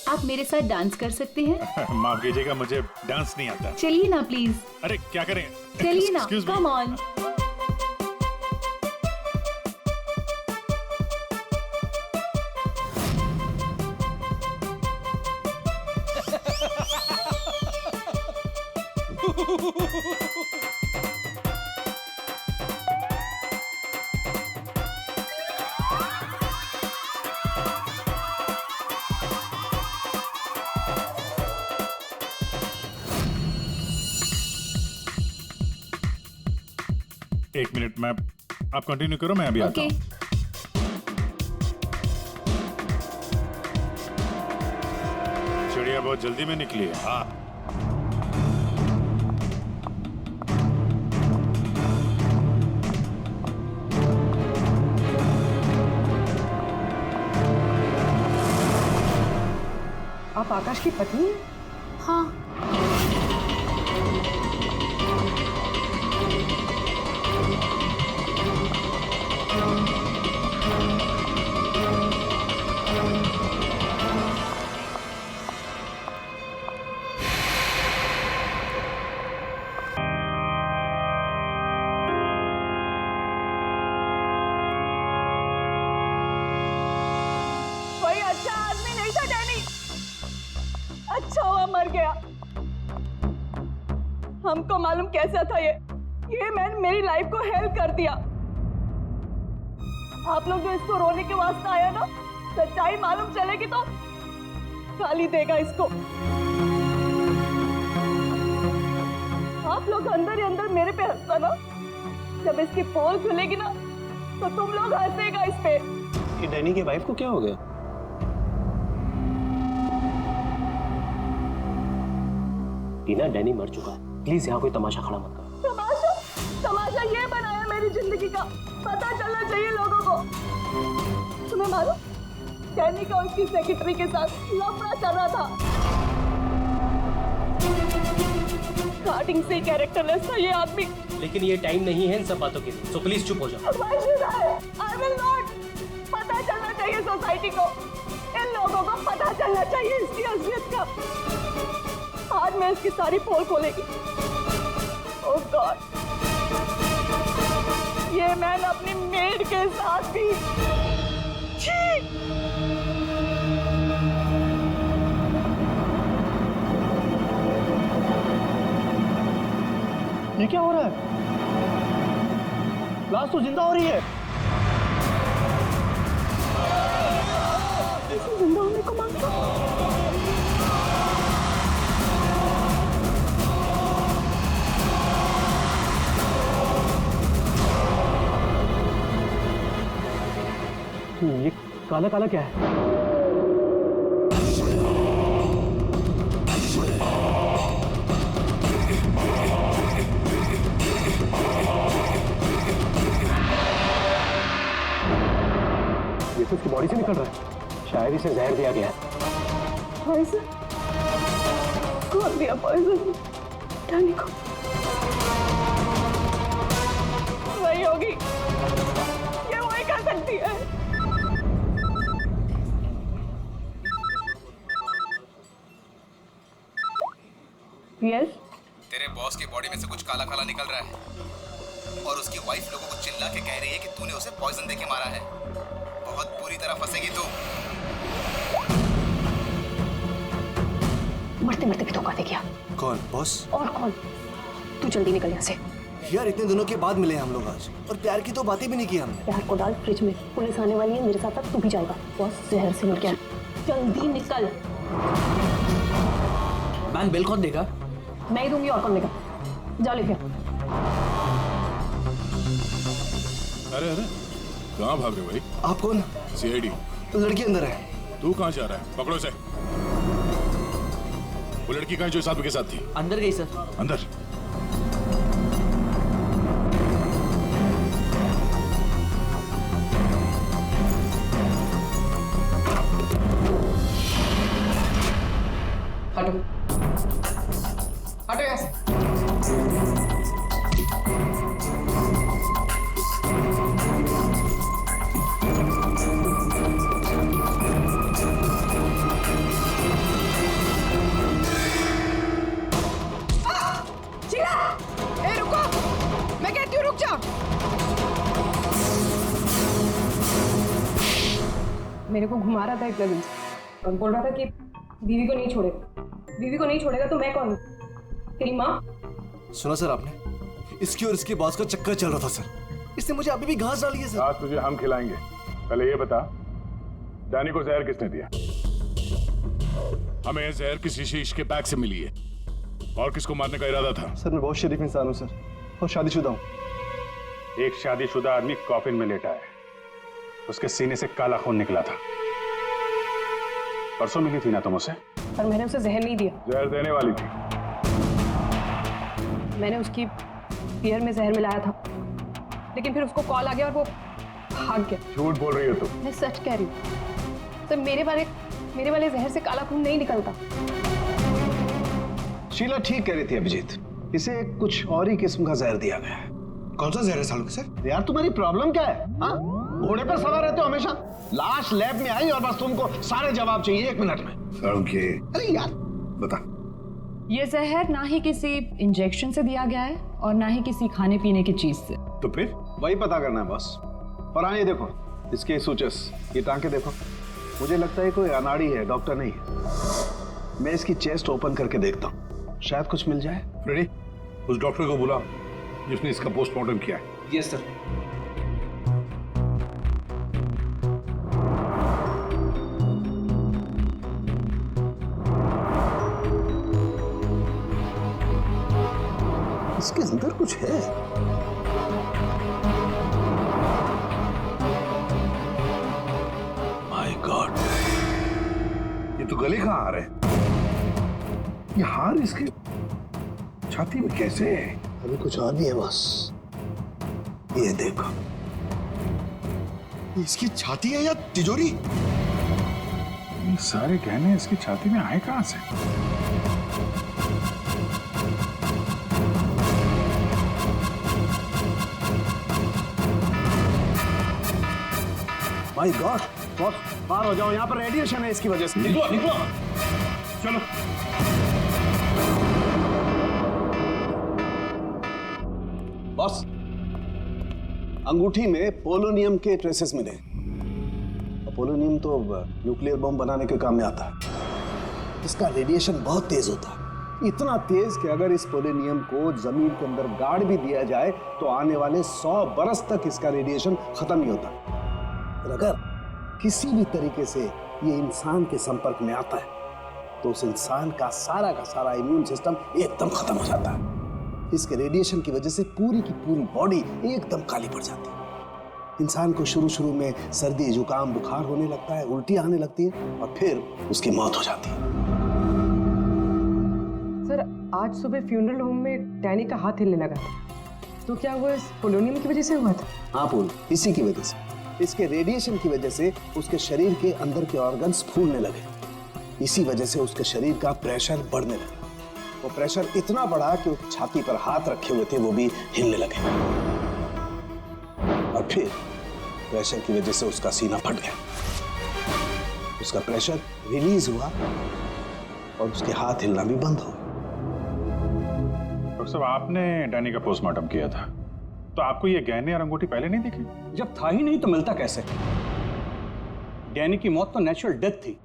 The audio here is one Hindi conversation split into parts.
आप मेरे साथ डांस कर सकते हैं? माफ कीजिएगा, मुझे डांस नहीं आता। चलिए ना प्लीज। अरे क्या करें? चलिए ना, Excuse me. Come on. एक मिनट, मैं आप कंटिन्यू करो, मैं अभी आता ओके। हूँ। चिड़िया बहुत जल्दी में निकली है। हाँ, आप आकाश की पत्नी हैं? हाँ। कोई अच्छा आदमी नहीं था डैनी। अच्छा हुआ मर गया। हमको मालूम कैसा था ये मैन मेरी लाइफ को हेल्प कर दिया। आप लोग जो इसको रोने के वास्ते आया ना, सच्चाई मालूम चलेगी तो गाली देगा इसको। आप लोग अंदर ही अंदर मेरे पे हंसता ना, जब इसकी पोल खुलेगी ना तो तुम लोग हंसेगा इस पे। ये डैनी की वाइफ को क्या हो गया? टीना, डैनी मर चुका है, प्लीज यहाँ कोई तमाशा खड़ा मत करो। तमाशा? तमाशा ये बनाया मेरी जिंदगी का, पता चलना चाहिए लोगों को। तुम्हें मालूम, डैनी का उसकी सेक्रेटरी के साथ लफड़ा चल रहा था। स्टार्टिंग से कैरेक्टरलेस था ये आदमी। लेकिन ये टाइम नहीं है इन सब बातों के लिए, सो प्लीज चुप हो जाओ। Why should I? I will not. पता चलना चाहिए सोसाइटी को, इन लोगों को पता चलना चाहिए इसकी असलियत का। आज मैं इसकी सारी पोल खोलेगी। Oh God. ये मैन अपनी मेड के साथ भी। छी! ये क्या हो रहा है? लाश तो जिंदा हो रही है। इसे जिंदा होने को मांगता। ये काला काला क्या है? ये तो उसकी बॉडी से निकल रहा है, शायद इसे जहर दिया गया है। पॉइजन? कौन दिया पॉइजन डैनी को? वही होगी, ये वही कर सकती है। यस? तेरे बॉस की बॉडी में से कुछ काला काला निकल रहा है और उसकी वाइफ लोगों को चिल्ला के कह रही है कि तूने उसे पॉइजन देके मारा है। बहुत बुरी तरह फंसेगी तू। मरते मरते भी धोखा दे गया। कौन? बॉस? और कौन? तू जल्दी निकल यहाँ से। यार इतने दिनों के बाद मिले हम लोग आज, और प्यार की तो बातें भी नहीं की हमने। प्यार को डाल फ्रिज में, पुलिस आने वाली है, मेरे साथ साथ तू भी जाएगा। बॉस जहर से मिल गया। जल्दी निकल। मैन बिल कौन देगा? मैं ही दूंगी, और कौन देगा? जा लेके। अरे अरे, कहाँ भाग रहे हो भाई? आप कौन? सीआईडी। लड़की अंदर है। तू कहाँ जा रहा है? पकड़ो इसे। वो लड़की कहाँ जो साहब के साथ थी? अंदर गई सर। अंदर। हटो हटो यहाँ से। मेरे को घुमा रहा था एक कजिन से और बोल रहा था कि बीवी को नहीं छोड़ेगा तो मैं कौन हूँ? तेरी माँ? सुना सर आपने, इसकी और इसके बॉस का चक्कर चल रहा था सर। इसने मुझे अभी भी घास डाली है सर। आज तुझे हम खिलाएंगे। पहले ये बता, डैनी को जहर किसने दिया? हमें जहर किसी शीश के बैग से मिली है। और किसको मारने का इरादा था? सर मैं बहुत शरीफ इंसान हूँ सर, और शादीशुदा हूँ। एक शादीशुदा आदमी कॉफिन में लेटा है, उसके सीने से काला खून निकला था। परसों मिली थी ना तुम उसे? पर मैंने उसे जहर नहीं दिया। जहर देने वाली थी। मैंने उसकी बियर में जहर मिलाया था, लेकिन फिर उसको कॉल आ गया और वो भाग गया। झूठ बोल रही हो तुम। मैं सच कह रही हूँ सर, मेरे वाले जहर से काला खून नहीं निकलता। शीला ठीक कह रही थी अभिजीत, इसे कुछ और ही किस्म का जहर दिया गया है। कौन सा जहर है सालों सर? यार तुम्हारी प्रॉब्लम क्या है? हाँ, घोड़े पर सवार रहते हो हमेशा। लाश लैब में आई और बस तुमको सारे जवाब चाहिए 1 मिनट में। अरे यार बता। ये जहर ना ही किसी इंजेक्शन से दिया गया है और ना ही किसी खाने पीने की चीज से। तो फिर वही पता करना है बस। और हाँ, ये देखो इसके सूचस, ये टांके देखो। मुझे लगता है कोई अनाड़ी है, डॉक्टर नहीं है। मैं इसकी चेस्ट ओपन करके देखता हूँ, शायद कुछ मिल जाए। रेडी? उस डॉक्टर को बुला जिसने इसका पोस्टमार्टम किया है। Yes sir. इसके अंदर कुछ है। माय गॉड, ये तो गले का हार है। ये हार इसके छाती में कैसे है? अभी कुछ और भी है बॉस, ये देखो। इसकी छाती है या तिजोरी? ये सारे गहने इसकी छाती में आए कहां से? माय गॉड बॉस, बाहर हो जाओ, यहाँ पर रेडिएशन है इसकी वजह से। निकलो निकलो, चलो। बॉस, अंगूठी में पोलोनियम के ट्रेसेस मिले। पोलोनियम तो न्यूक्लियर बम बनाने के काम में आता है। इसका रेडिएशन बहुत तेज होता है, इतना तेज कि अगर इस पोलोनियम को जमीन के अंदर गाड़ भी दिया जाए तो आने वाले 100 बरस तक इसका रेडिएशन खत्म नहीं होता। और अगर किसी भी तरीके से ये इंसान के संपर्क में आता है तो उस इंसान का सारा इम्यून सिस्टम एकदम खत्म हो जाता है। इसके रेडिएशन की वजह से पूरी की पूरी बॉडी एकदम काली पड़ जाती है। इंसान को शुरू में सर्दी, जुकाम, बुखार होने लगता है, उल्टी आने लगती है और फिर उसकी मौत हो जाती है। सर, आज सुबह फ्यूनरल होम में डैनी का हाथ हिलने लगा था, तो क्या वो इस पोलोनियम की वजह से हुआ था? हाँ पूल, इसी की वजह से, इसके रेडिएशन की वजह से उसके शरीर के अंदर के ऑर्गन्स फूलने लगे। इसी वजह से उसके शरीर का प्रेशर बढ़ने लगा। वो प्रेशर इतना बढ़ा कि उस छाती पर हाथ रखे हुए थे वो भी हिलने लगे। और फिर प्रेशर की वजह से उसका सीना फट गया, उसका प्रेशर रिलीज हुआ और उसके हाथ हिलना भी बंद हो गया। डॉक्टर साहब, आपने डैनी का पोस्टमार्टम किया था, तो आपको ये गहने और अंगूठी पहले नहीं दिखे? जब था ही नहीं तो मिलता कैसे? डैनी की मौत तो नेचुरल डेथ थी।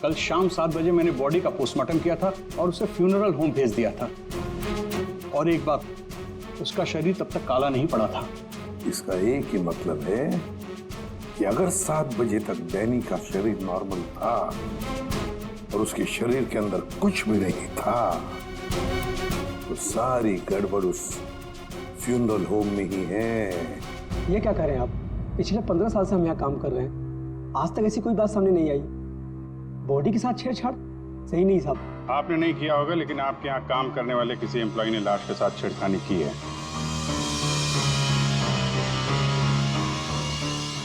कल शाम 7 बजे मैंने बॉडी का पोस्टमार्टम किया था और उसे फ्यूनरल होम भेज दिया था। और एक बात, उसका शरीर तब तक काला नहीं पड़ा था। इसका एक ही मतलब है कि अगर 7 बजे तक डैनी का शरीर नॉर्मल था और उसके शरीर के अंदर कुछ भी नहीं था, तो सारी गड़बड़ उस फ्यूनरल होम में ही है। ये क्या कह रहे हैं आप? पिछले 15 साल से हम यहाँ काम कर रहे हैं, आज तक ऐसी कोई बात सामने नहीं आई। बॉडी के साथ छेड़छाड़ सही नहीं साहब। आपने नहीं किया होगा, लेकिन आपके यहाँ काम करने वाले किसी एम्प्लॉय ने लाश के साथ छेड़खानी की है।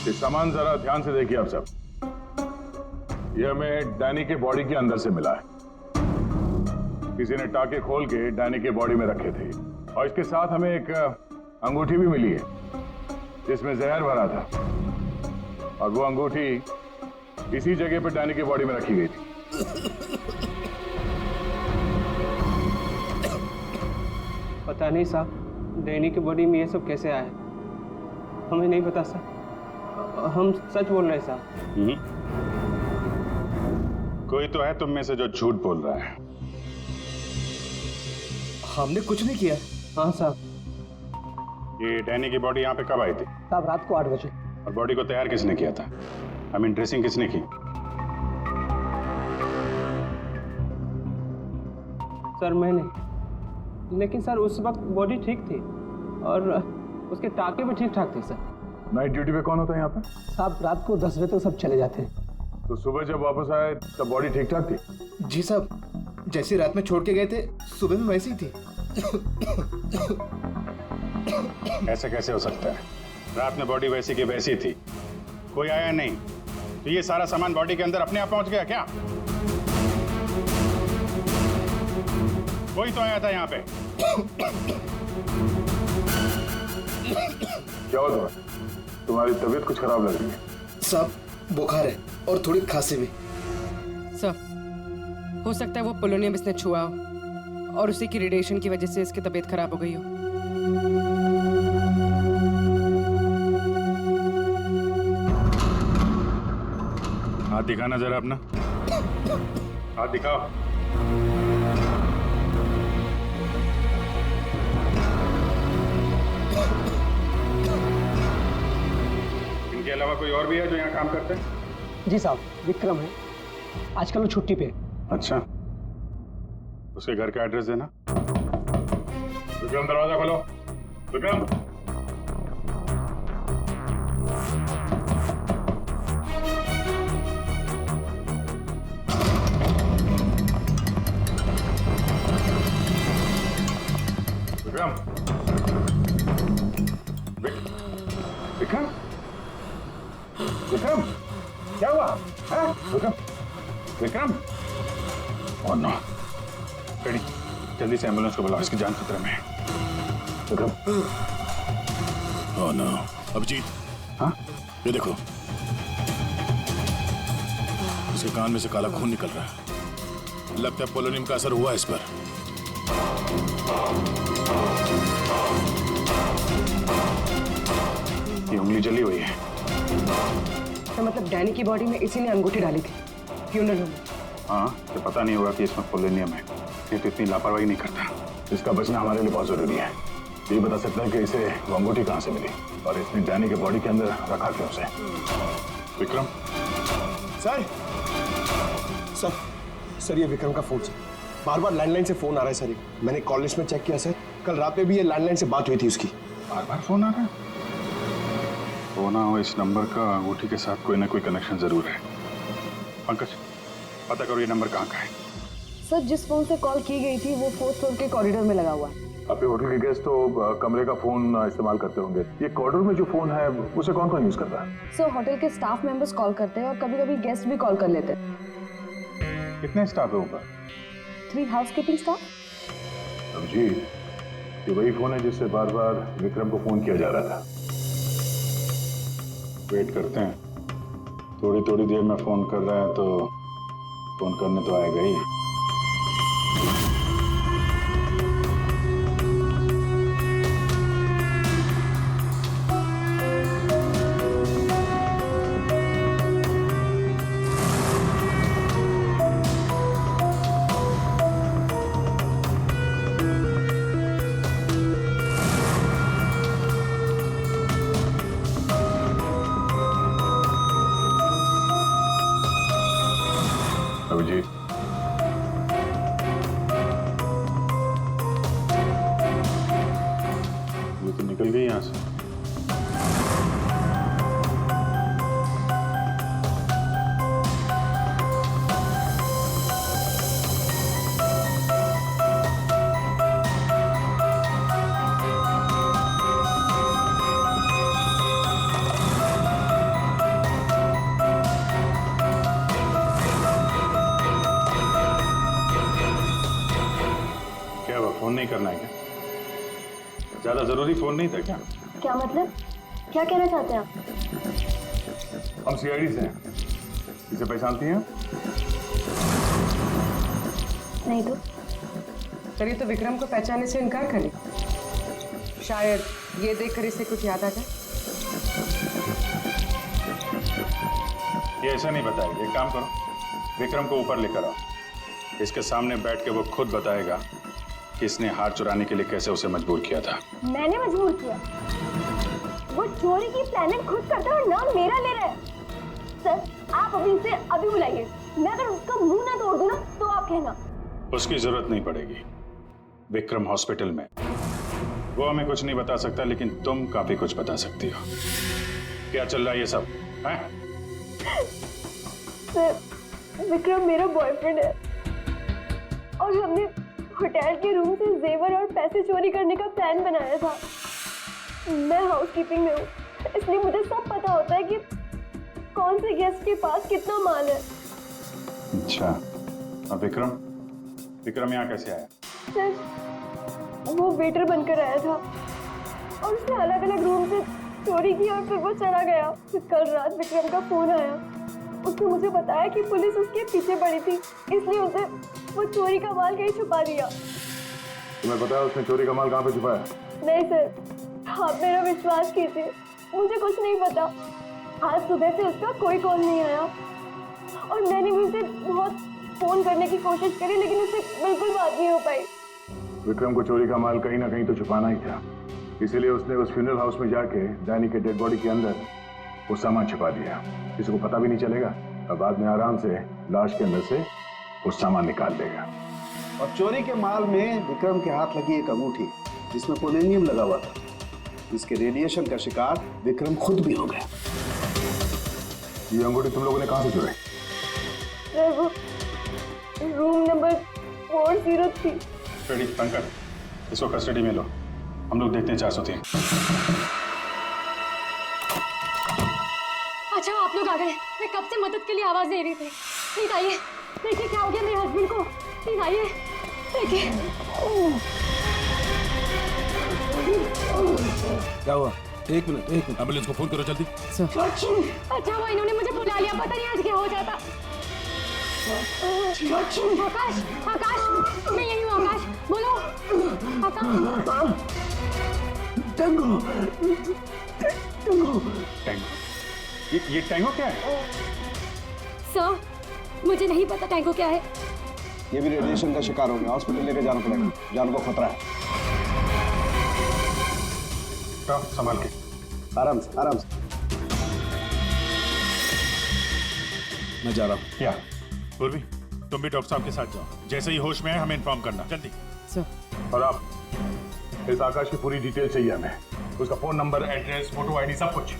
ये सामान जरा ध्यान से देखिए आप सब। ये हमें डैनी के बॉडी के अंदर से मिला है। किसी ने टाके खोल के डैनी के बॉडी में रखे थे और इसके साथ हमें एक अंगूठी भी मिली है जिसमें जहर भरा था, और वो अंगूठी इसी जगह पर डैनी की बॉडी में रखी गई थी। पता नहीं साहब, डैनी की बॉडी में ये सब कैसे आया, हमें नहीं पता सर। हम सच बोल रहे हैं साहब। कोई तो है तुम में से जो झूठ बोल रहा है। हमने कुछ नहीं किया। हाँ साहब। ये डैनी की बॉडी यहाँ पे कब आई थी? साहब रात को 8 बजे। और बॉडी को तैयार किसने किया था? आई मीन ड्रेसिंग किसने की? सर मैंने, लेकिन सर उस वक्त बॉडी ठीक थी और उसके टाके भी ठीक ठाक थे सर। नाइट ड्यूटी पे कौन होता है यहाँ पे? साहब रात को 10 बजे तक सब चले जाते हैं। तो सुबह जब वापस आए तब बॉडी ठीक ठाक थी? जी साहब, जैसे रात में छोड़ के गए थे सुबह में वैसी ही थी। ऐसे कैसे हो सकता है? रात में बॉडी वैसी की वैसी थी, कोई आया नहीं, तो ये सारा सामान बॉडी के अंदर अपने आप पहुंच गया क्या? कोई तो आया था यहाँ पे। क्या हुआ तुम्हारी तबीयत कुछ खराब लग रही है? साहब बुखार है और थोड़ी खांसी भी। सर हो सकता है वो पोलोनियम इसने छुआ हो और उसी की रेडिएशन की वजह से इसकी तबीयत खराब हो गई हो। हाथ दिखाना जरा अपना, हाथ दिखाओ। इनके अलावा कोई और भी है जो यहाँ काम करते हैं? जी साहब, विक्रम है, आजकल वो छुट्टी पे। अच्छा, उसके घर का एड्रेस देना। विक्रम दरवाजा खोलो। विक्रम, विक्रम, विक्रम, विक्रम, क्या हुआ? Vikram, Vikram, oh no, ready, जल्दी से एम्बुलेंस को बुलाओ, इसकी जान खतरे में है। विक्रम, ओह नो, अभिजीत, हाँ, ये देखो, इसके कान में से काला खून निकल रहा है। लगता है पोलोनियम का असर हुआ इस पर। ये उंगली जली हुई है। तो मतलब डैनी की बॉडी में इसी ने अंगूठी डाली थी फ्यूनरल में। हाँ, तो पता नहीं होगा कि इसमें पोलोनियम है। ये तो इतनी लापरवाही नहीं करता। इसका बचना हमारे लिए बहुत जरूरी है। ये बता सकता है कि इसे वो अंगूठी कहाँ से मिली और इसने डैनी के बॉडी के अंदर रखा क्यों उसे? विक्रम, सर, सर, सर ये विक्रम का फोन सर, बार बार लैंडलाइन से फोन आ रहा है सर। ये मैंने कॉल लिस्ट में चेक किया सर, कल रात में भी ये लैंडलाइन से बात हुई थी उसकी। बार बार फोन आ रहा है? हो ना हो इस नंबर का अंगूठी के साथ कोई ना कोई कनेक्शन जरूर है। पंकज, पता करो ये नंबर कहाँ का है। सर जिस फोन से कॉल की गई थी वो 4th फ्लोर के कॉरिडोर में लगा हुआ है। आपके होटल के गेस्ट तो कमरे का फोन इस्तेमाल करते होंगे। ये कॉरिडोर में जो फोन है उसे कौन कौन यूज करता है? सर होटल के स्टाफ मेंबर्स कॉल करते हैं और कभी-कभी गेस्ट भी कॉल कर लेते हैं। कितने स्टाफ है ऊपर? 3 हाउसकीपिंग स्टाफ। जी, ये वही फोन है जिससे बार बार विक्रम को फोन किया जा रहा था। वेट करते हैं, थोड़ी थोड़ी देर में फोन कर रहा है तो फोन करने तो आएगा ही। अभिजीत, ये तो निकल गई यहाँ से। फोन नहीं करना है क्या? ज्यादा जरूरी फोन नहीं था क्या? क्या मतलब? क्या कहना चाहते हैं आप? हम सीआईडी से हैं। इसे पहचानती हैं? नहीं तो। चलिए तो विक्रम को पहचानने से इनकार करें। शायद ये देखकर इसे कुछ याद आ जाए। ये ऐसा नहीं बताएगा। एक काम करो, विक्रम को ऊपर लेकर आओ। इसके सामने बैठ के वो खुद बताएगा कि इसने हार चुराने के लिए कैसे उसे मजबूर किया था। मैंने मजबूर किया? वो चोरी की प्लानिंग खुद करता है और नाम मेरा ले रहा है। सर आप अभी इसे अभी बुलाइए। मैं अगर उसका मुंह ना तोड़ दूं ना तो आप कहना। उसकी जरूरत नहीं पड़ेगी। विक्रम हॉस्पिटल में, वो हमें कुछ नहीं बता सकता, लेकिन तुम काफी कुछ बता सकती हो। क्या चल रहा है ये सब है? सर विक्रम मेरा बॉयफ्रेंड है और हमने होटल के रूम से जेवर और पैसे चोरी करने का प्लान बनाया था। मैं हाउसकीपिंग में हूँ, इसलिए मुझे सब पता होता है कि कौन से गेस्ट के पास कितना माल है। अच्छा, अब विक्रम यहाँ कैसे आया? सर वो वेटर बनकर आया था और उसने अलग अलग रूम से चोरी की और फिर वो चला गया। फिर कल रात विक्रम का फोन आया। उसने मुझे बताया कि पुलिस उसके पीछे पड़ी थी, इसलिए उसे वो चोरी का माल कहीं छुपा दिया। तुम्हें पता है उसने चोरी का माल कहाँ पे छुपाया? नहीं सर, आप मेरा विश्वास कीजिए, मुझे कुछ नहीं पता। आज सुबह से उसका कोई कॉल नहीं आया और मैंने भी उसे बहुत फोन करने की कोशिश करी, लेकिन उससे बिल्कुल बात नहीं हो पाई। विक्रम को चोरी का माल कहीं ना कहीं तो छुपाना ही था, इसीलिए उसने उस फ्यूनरल हाउस में जाके डैनी के डेड बॉडी के अंदर वो सामान छुपा दिया। किसी को पता भी नहीं चलेगा और बाद में आराम से लाश के अंदर से वो सामान निकाल लेगा। और चोरी के माल में विक्रम के हाथ लगी एक अंगूठी जिसमें पोलोनियम लगा हुआ था। इसके रेडिएशन का शिकार विक्रम खुद भी हो गया। ये अंगूठी तुम लोगों ने कहां से चुराई? सर वो रूम नंबर 403। रेडी पंकज, इसको कस्टडी में लो, हम लोग देखते हैं 403। अच्छा आप लोग आ गए। मैं कब से मदद के लिए आवाज दे रही थी। प्लीज आइए, देखिए क्या हो गया मेरे हस्बैंड को। प्लीज आइए, देखिए। क्या हुआ? एक मिनट एम्बुलेंस को फोन करो जल्दी। अच्छा वो इन्होंने मुझे बुला लिया, पता नहीं आज क्या हो जाता। आकाश, मैं यही हूँ। आकाश बोलो। आकाश। टैंगो। ये टैंगो क्या है? सर मुझे नहीं पता टैंगो क्या है। ये भी रेडिएशन का शिकार हो गया, हॉस्पिटल लेके जाना पड़ेगा, जान को खतरा है। संभाल के, आराम से आराम से। मैं जा रहा हूँ। क्या पूर्वी, तुम भी डॉक्टर साहब के साथ जाओ। जैसे ही होश में आए हमें इन्फॉर्म करना जल्दी। सर। और आप इस आकाश की पूरी डिटेल चाहिए हमें, उसका phone number, address, photo ID, सब कुछ।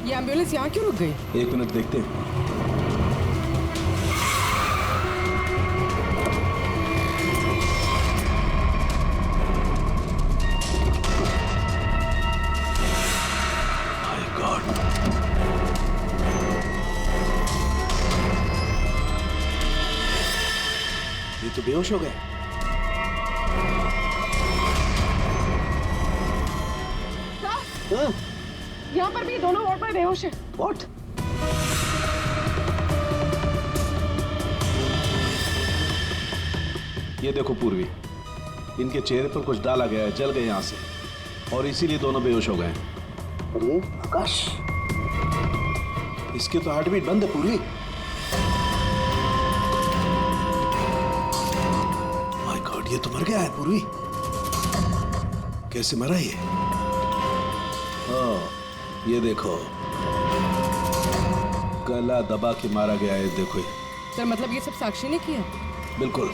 ये एम्बुलेंस यहाँ क्यों रुक गई? एक मिनट देखते हैं। ये तो बेहोश हो गए। यहाँ पर भी दोनों वार्ड में बेहोश है। What? ये देखो पूर्वी, इनके चेहरे पर कुछ डाला गया है, जल गए यहाँ से, और इसीलिए दोनों बेहोश हो गए। और ये आकाश, इसके तो हार्ट बीट बंद है पूर्वी। माय गॉड, ये तो मर गया है पूर्वी। कैसे मरा ये? ये देखो, गला दबा के मारा गया है। देखो ये। सर मतलब ये सब साक्षी ने किया? बिल्कुल।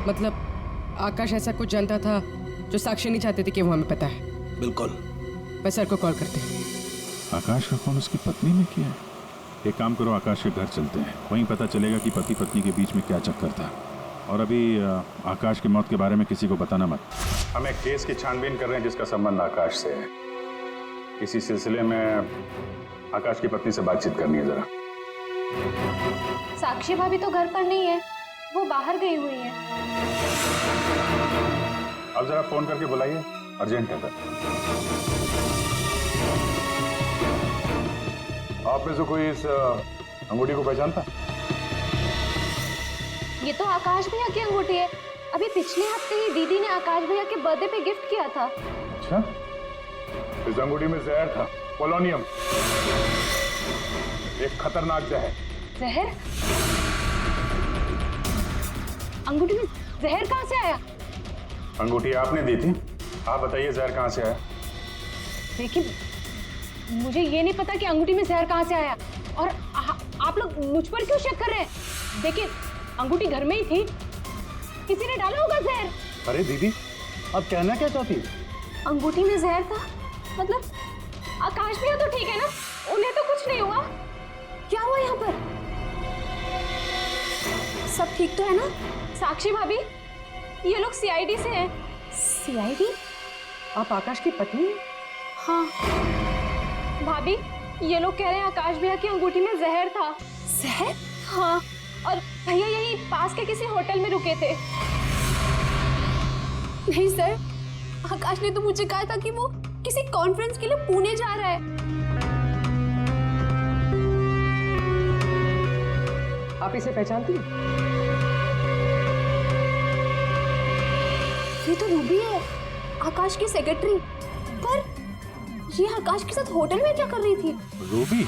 मतलब आकाश ऐसा कुछ जानता था जो साक्षी नहीं चाहते थे कि वो हमें पता है। बिल्कुल। मैं सर को कॉल करते हैं। आकाश का फोन उसकी पत्नी ने किया है। एक काम करो, आकाश के घर चलते हैं, वहीं पता चलेगा कि पति पत्नी के बीच में क्या चक्कर था। और अभी आकाश की मौत के बारे में किसी को बताना मत। हम एक केस की छानबीन कर रहे हैं जिसका संबंध आकाश से है। इसी सिलसिले में आकाश की पत्नी से बातचीत करनी है जरा। साक्षी भाभी तो घर पर नहीं है, वो बाहर गई हुई है। अब जरा फोन करके बुलाइए, अर्जेंट है। आप में से कोई इस अंगूठी को पहचानता? ये तो आकाश भैया की अंगूठी है। अभी पिछले हफ्ते ही दीदी ने आकाश भैया के बर्थडे पे गिफ्ट किया था। अच्छा, इस अंगूठी में जहर था, पोलोनियम, एक खतरनाक जहर। जहर? अंगूठी में जहर कहाँ से आया? अंगूठी आपने दी थी, आप बताइए जहर कहाँ से आया? देखिए, मुझे ये नहीं पता कि अंगूठी में जहर कहाँ से आया, और आप लोग मुझ पर क्यों शक कर रहे हैं? देखिए, अंगूठी घर में ही थी, किसी ने डाला होगा जहर। अरे दीदी, अब कहना क्या चाहती है? अंगूठी में जहर था मतलब आकाश भैया तो ठीक है ना, उन्हें तो कुछ नहीं हुआ। क्या हुआ यहाँ पर? सब ठीक तो है ना? साक्षी भाभी, ये लोग सीआईडी से हैं। सीआईडी? आप आकाश की पत्नी हैं? हाँ भाभी, ये लोग कह रहे हैं आकाश भैया की अंगूठी में जहर था। जहर? हाँ, और भैया यही पास के किसी होटल में रुके थे। नहीं सर, आकाश ने तो मुझे कहा था कि वो किसी कॉन्फ्रेंस के लिए पुणे जा रहा है। आप इसे पहचानती हैं? ये तो रूबी है, आकाश की सेक्रेटरी। पर ये आकाश के साथ होटल में क्या कर रही थी? रूबी?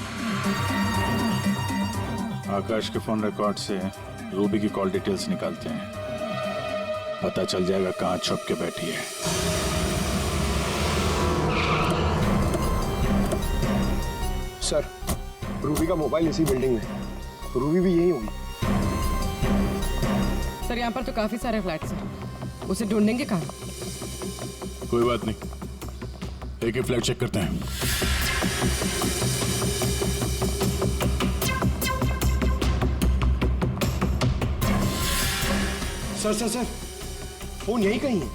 आकाश के फोन रिकॉर्ड से रूबी की कॉल डिटेल्स निकालते हैं, पता चल जाएगा कहाँ छुप के बैठी है। सर, रूबी का मोबाइल इसी बिल्डिंग में है, रूबी भी यही होगी। सर, यहाँ पर तो काफी सारे फ्लैट्स हैं, उसे ढूंढेंगे कहाँ? कोई बात नहीं, एक ही फ्लैट चेक करते हैं। सर सर सर, फोन यही कहीं है।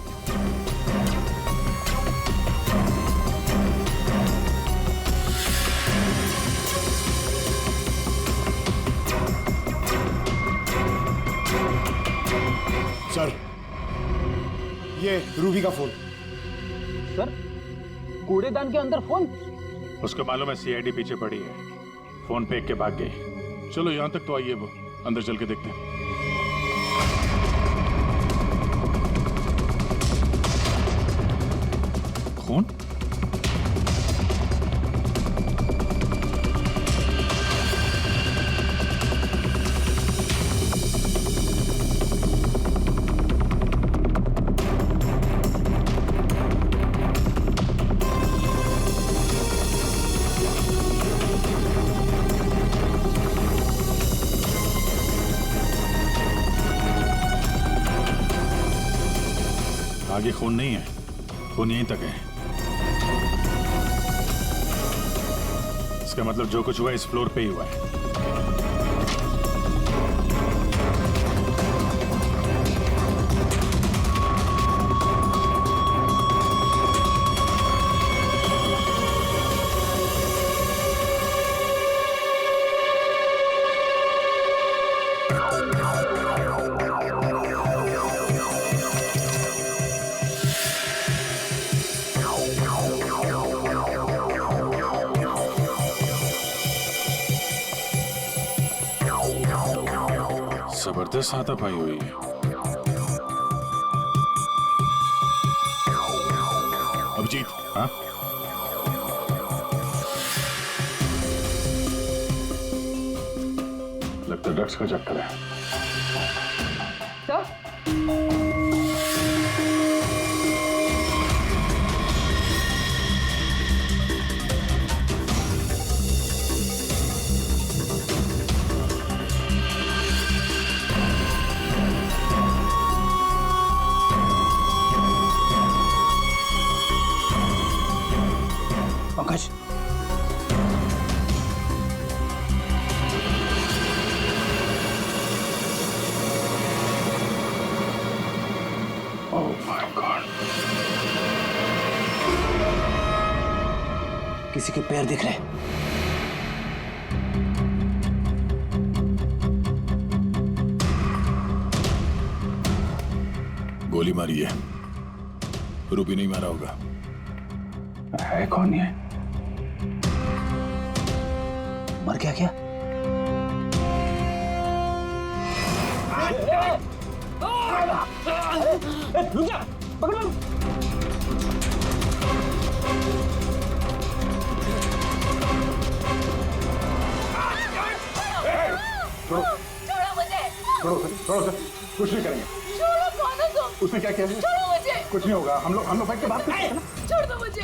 सर, ये रूबी का फोन। सर, कूड़ेदान के अंदर फोन? उसको मालूम है सीआईडी पीछे पड़ी है, फोन फेंक के भाग गई। चलो यहां तक तो आइए, वो अंदर चल के देखते हैं। कौन? आगे खून नहीं है, खून यहीं तक है। इसका मतलब जो कुछ हुआ इस फ्लोर पे ही हुआ है। जबरदस्त हाथापाई हुई है। अभिजीत, हाँ? लगता है ड्रग्स का चक्कर है। सर, किसी के पैर दिख रहे। गोली मारी है, रूबी नहीं मारा होगा। है कौन ये? मर गया क्या? रुक जा, पकड़ो। छोड़ो मुझे। छोड़ो सर, कुछ नहीं करेंगे। छोड़ो, कौन हो तुम? उसने क्या किया? छोड़ो मुझे। कुछ नहीं होगा, हम लोग बैठ के बात करते हैं ना। छोड़ दो मुझे।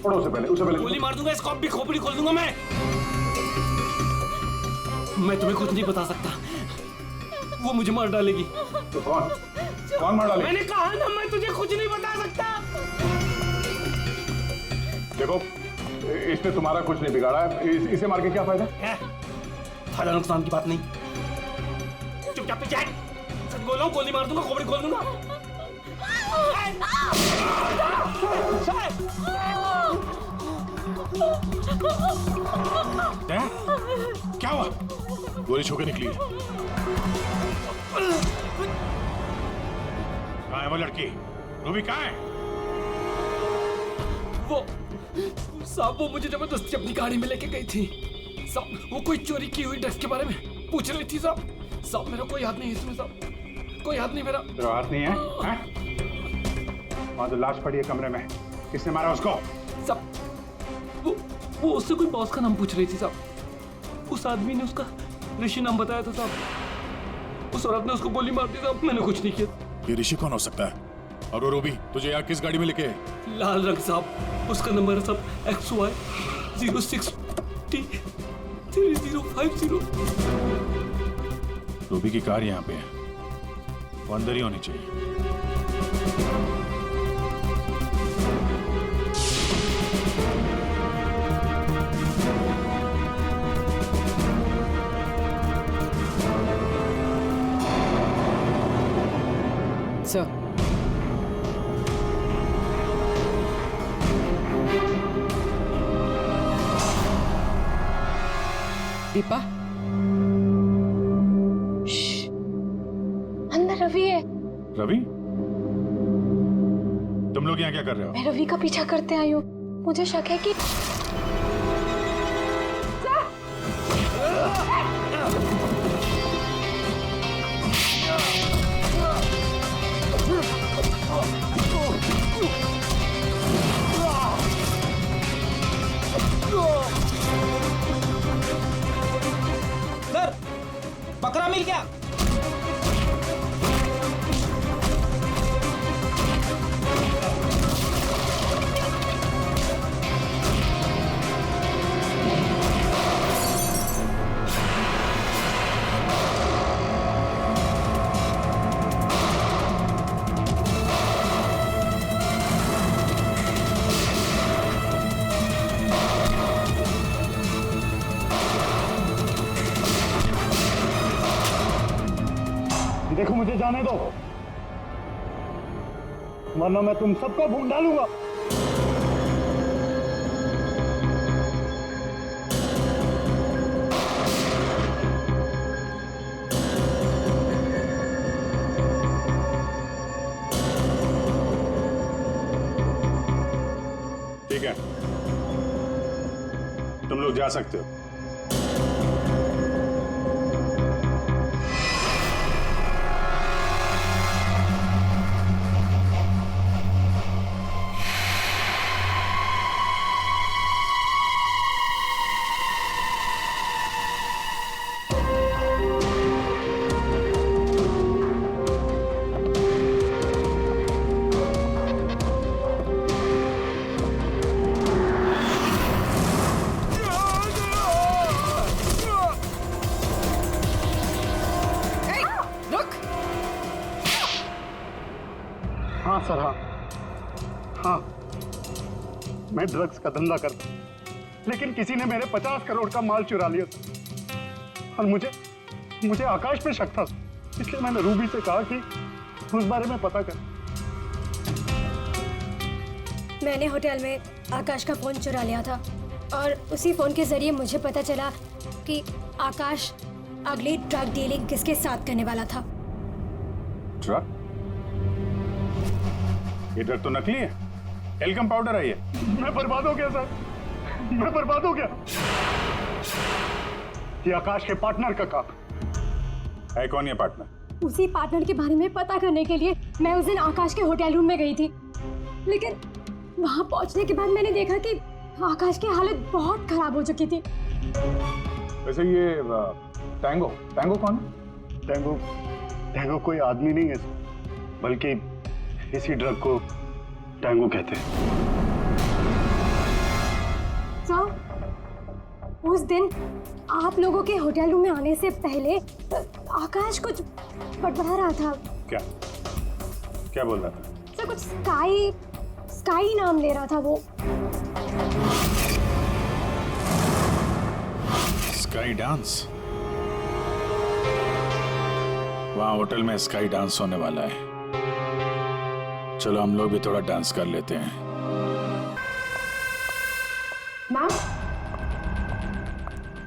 छोड़ो उसे पहले गोली मार दूंगा, इसको भी खोपड़ी खोल दूंगा मैं तुम्हें कुछ नहीं बता सकता। वो मुझे मार डालेगी। तो कौन मार डालेगी? मैंने कहा ना, मैं तुझे कुछ नहीं बता सकता। देखो, इसने तुम्हारा कुछ नहीं बिगाड़ा है, इसे मार के क्या फायदा? फायदा नुकसान की बात नहीं, चुपचाप पीछे हट। सच बोल रहा हूँ, गोली मार दूंगा, खोपड़ी खोल दूंगा। क्या हुआ? गोली छू के निकली है। कहाँ है वो लड़की? रूबी कहाँ है? वो साहब, वो मुझे जबरदस्ती अपनी गाड़ी में लेके गई थी साहब। वो कोई चोरी की हुई ड्रग्स के बारे में पूछ रही थी साहब। मेरा कोई हाथ नहीं है इसमें साहब, कोई हाथ नहीं मेरा। तेरा हाथ नहीं है? वहाँ तो लाश पड़ी है कमरे में, किसने मारा उसको? साहब, वो उससे कोई बॉस का नाम पूछ रही थी साहब। उस आदमी ने उसका ऋषि नाम बताया था साहब। उस औरत ने उसको गोली मार दी साहब। मैंने कुछ नहीं किया। ये ऋषि कौन हो सकता है? और वो रूबी तुझे यहाँ किस गाड़ी में लेके? लाल रंग साहब, उसका नंबर है साहब XY 06T3050। रूबी की कार यहाँ पे है, वो अंदर ही होनी चाहिए। सर, दीपा, अंदर रवि है। रवि? तुम लोग यहाँ क्या कर रहे हो? मैं रवि का पीछा करते आई हूँ। मुझे शक है कि सर, बकरा मिल गया। देखो, मुझे जाने दो, वरना मैं तुम सबको भून डालूंगा। ठीक है, तुम लोग जा सकते हो। हाँ सर, हाँ, मैं ड्रग्स का धंधा करता हूँ, लेकिन किसी ने मेरे 50 करोड़ का माल चुरा लिया था और मुझे आकाश पे शक था, इसलिए मैंने रूबी से कहा कि उस बारे में पता कर। मैंने होटल में आकाश का फोन चुरा लिया था और उसी फोन के जरिए मुझे पता चला कि आकाश अगली ड्रग डीलिंग किसके साथ करने वाला था। ड्रग? ये ड्रग तो नकली है, एल्कम पाउडर है ये। मैं बर्बाद हो गया सर, मैं बर्बाद हो गया। ये आकाश के पार्टनर का काम है। कौन ये पार्टनर? उसी पार्टनर के बारे में पता करने के लिए मैं उस दिन आकाश के होटल रूम में गई थी, लेकिन वहां पहुंचने के बाद मैंने देखा कि आकाश की हालत बहुत खराब हो चुकी थी। वैसे ये टैंगो कौन है? टैंगो कोई आदमी नहीं है बल्कि इसी ड्रग को टैंगो कहते हैं। उस दिन आप लोगों के होटल रूम में आने से पहले आकाश कुछ बड़बड़ा रहा था। क्या बोल रहा था? सर कुछ स्काई नाम ले रहा था वो। Sky dance? वहां होटल में स्काई डांस होने वाला है। चलो हम लोग भी थोड़ा डांस कर लेते हैं। मैम,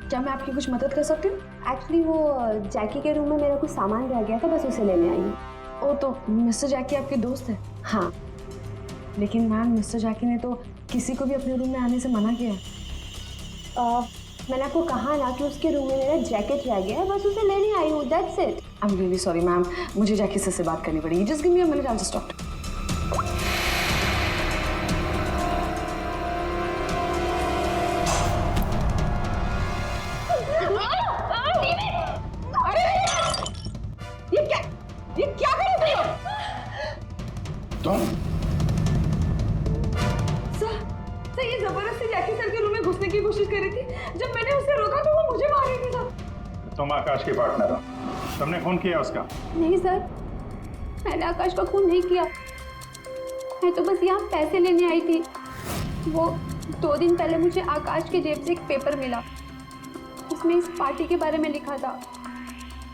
क्या मैं आपकी कुछ मदद कर सकती हूँ? एक्चुअली वो जैकी के रूम में मेरा कुछ सामान रह गया था, बस उसे लेने आई हूँ। ओ, तो मिस्टर जैकी आपके दोस्त है? हाँ। लेकिन मैम, मिस्टर जैकी ने तो किसी को भी अपने रूम में आने से मना किया है। मैंने आपको कहा ना कि उसके रूम में मेरा जैकेट रह गया है, बस उसे लेने आई हूँ, that's it. I am really sorry ma'am, मुझे जैकी से बात करनी पड़ेगी। Just give me a minute, I will just talk. ये क्या कर रहे हो तुम? सर ये जबरदस्ती जैकी सर के रूम में घुसने की कोशिश कर रही थी। जब मैंने उसे रोका तो वो मुझे मार रही थी सर। तुम आकाश के पार्टनर हो, तुमने खून किया उसका? नहीं सर, मैंने आकाश का खून नहीं किया। मैं तो बस यहाँ पैसे लेने आई थी। वो 2 दिन पहले मुझे आकाश के जेब से एक पेपर मिला, उसमें इस पार्टी के बारे में लिखा था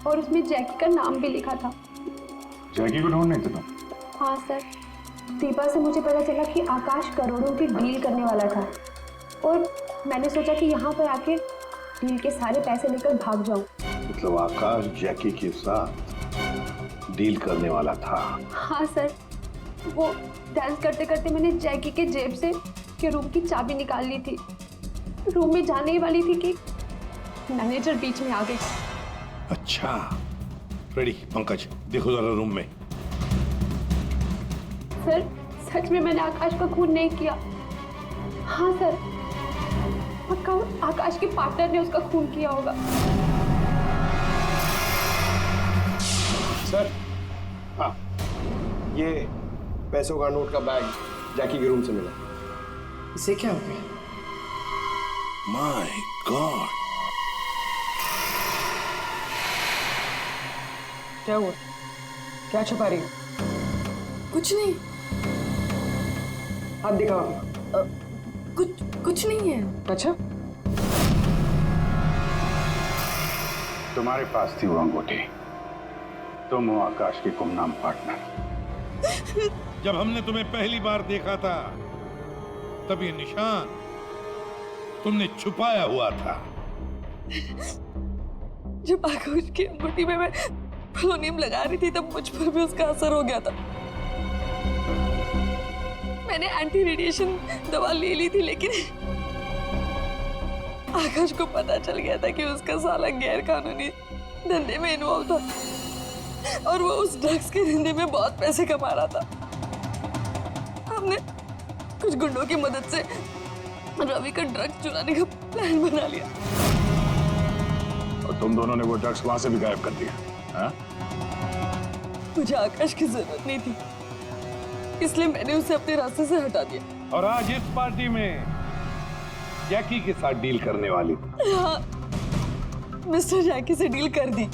और उसमें जैकी का नाम भी लिखा था। जैकी को ढूंढ नहीं थे तुम? हाँ सर, दीपा से मुझे पता चला कि आकाश करोड़ों की डील करने वाला था और मैंने सोचा कि यहाँ पर आके डील के सारे पैसे लेकर भाग जाऊँ। मतलब आकाश जैकी के साथ डील करने वाला था? हाँ सर, वो डांस करते करते मैंने जैकी के जेब से के रूम की चाबी निकाल ली थी। रूम में जाने ही वाली थी कि मैनेजर बीच में आ गए। अच्छा, रेडी पंकज, देखो जरा रूम में। सर सच में मैंने आकाश का खून नहीं किया। हाँ सर, पक्का आकाश के पार्टनर ने उसका खून किया होगा। सर, हाँ, ये पैसों का नोट का बैग जैकी के रूम से मिला। इसे क्या हो गया? माय गॉड, क्या हुआ? क्या छुपा रही हो? कुछ नहीं। आप दिखाओ। कुछ नहीं है। अच्छा, तुम्हारे पास थी वो अंगूठी, तुम हो आकाश की गुमनाम पार्टनर। जब हमने तुम्हें पहली बार देखा था तब ये निशान तुमने छुपाया हुआ था। जब आकाश की अंगूठी में मैं पोलोनियम लगा रही थी तब मुझ पर भी उसका असर हो गया था। मैंने एंटी रेडिएशन दवा ले ली थी, लेकिन आकाश को पता चल गया था कि उसका साला गैर कानूनी धंधे में इन्वॉल्व था और वो उस ड्रग्स के धंधे में बहुत पैसे कमा रहा था। हमने कुछ गुंडों की मदद से रवि का ड्रग्स चुराने का प्लान बना लिया और तुम दोनों ने वो ड्रग्स वहां से भी गायब कर दिया। हाँ? मुझे आकाश की जरूरत नहीं थी, इसलिए मैंने उसे अपने रास्ते से हटा दिया। और आज इस पार्टी में जैकी के साथ डील करने वाली थी। हाँ, मिस्टर जैकी से डील कर दी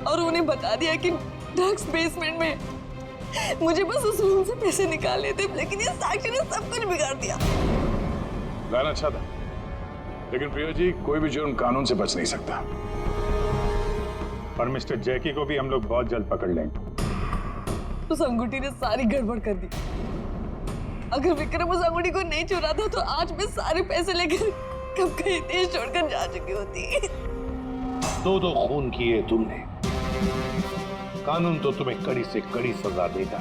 और उन्हें बता दिया कि ड्रग्स बेसमेंट में। मुझे बस उस रूम से पैसे निकालने थे, लेकिन ये साक्षी ने सब कुछ बिगाड़ दिया। प्लान अच्छा था, लेकिन प्रिया जी, कोई भी जुर्म कानून से बच नहीं सकता। और मिस्टर जैकी को भी हम लोग बहुत जल्द पकड़ लेंगे। उस अंगूठी ने सारी गड़बड़ कर दी। अगर विक्रम उस अंगूठी को नहीं चुरा था तो आज मैं सारे पैसे लेकर कब कहीं देश छोड़कर जा चुकी होती। दो खून किए तुमने, कानून तो तुम्हें कड़ी से कड़ी सजा देगा।